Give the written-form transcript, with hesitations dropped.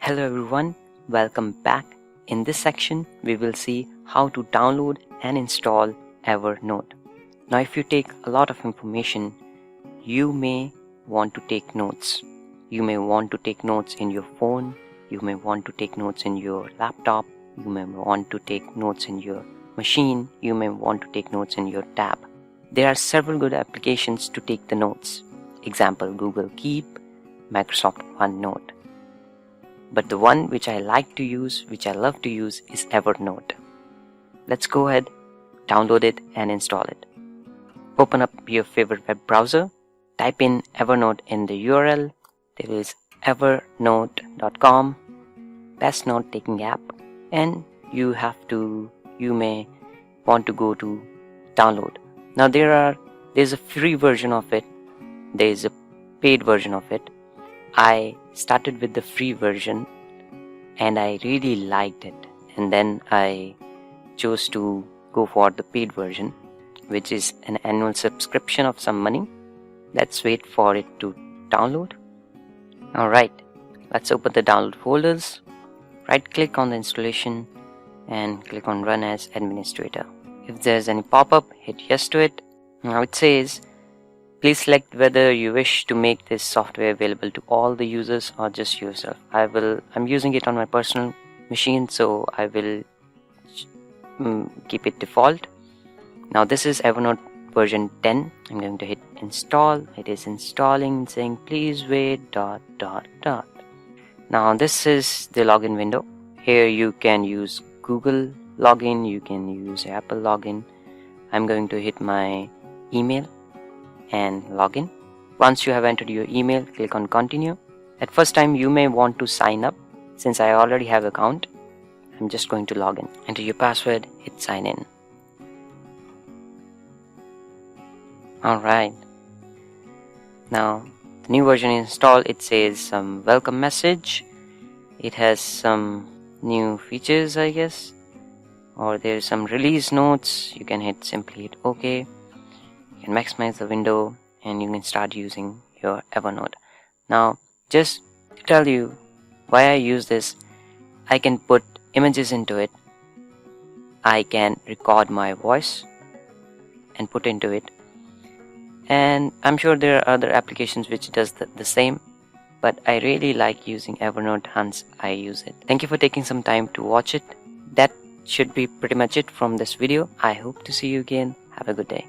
Hello everyone, welcome back. In this section, we will see how to download and install Evernote. Now if you take a lot of information, you may want to take notes. You may want to take notes in your phone, you may want to take notes in your laptop, you may want to take notes in your machine, you may want to take notes in your tab. There are several good applications to take the notes. Example, Google Keep, Microsoft OneNote. But the one which I like to use, which I love to use, is Evernote. Let's go ahead, download it and install it. Open up your favorite web browser, type in Evernote in the URL. There is evernote.com, best note-taking app, and you may want to go to download. Now there's a free version of it, there is a paid version of it. I started with the free version and I really liked it, and then I chose to go for the paid version, which is an annual subscription of some money. Let's wait for it to download. Alright, let's open the download folders, right click on the installation and click on run as administrator. If there's any pop-up, hit yes to it. Now it says please select whether you wish to make this software available to all the users or just yourself. I'm using it on my personal machine, so I will keep it default. Now this is Evernote version 10. I'm going to hit install. It is installing, saying please wait ... Now this is the login window. Here you can use Google login, you can use Apple login. I'm going to hit my email and login. Once you have entered your email, click on continue. At first time you may want to sign up. Since I already have an account, I'm just going to log in. Enter your password, hit sign in. Alright, now the new version is installed. It says some welcome message. It has some new features, I guess, or there's some release notes. You can simply hit OK. You can maximize the window and you can start using your Evernote. Now just to tell you why I use this, I can put images into it, I can record my voice and put into it, and I'm sure there are other applications which does the same, but I really like using Evernote, hence I use it. Thank you for taking some time to watch it. That should be pretty much it from this video. I hope to see you again. Have a good day.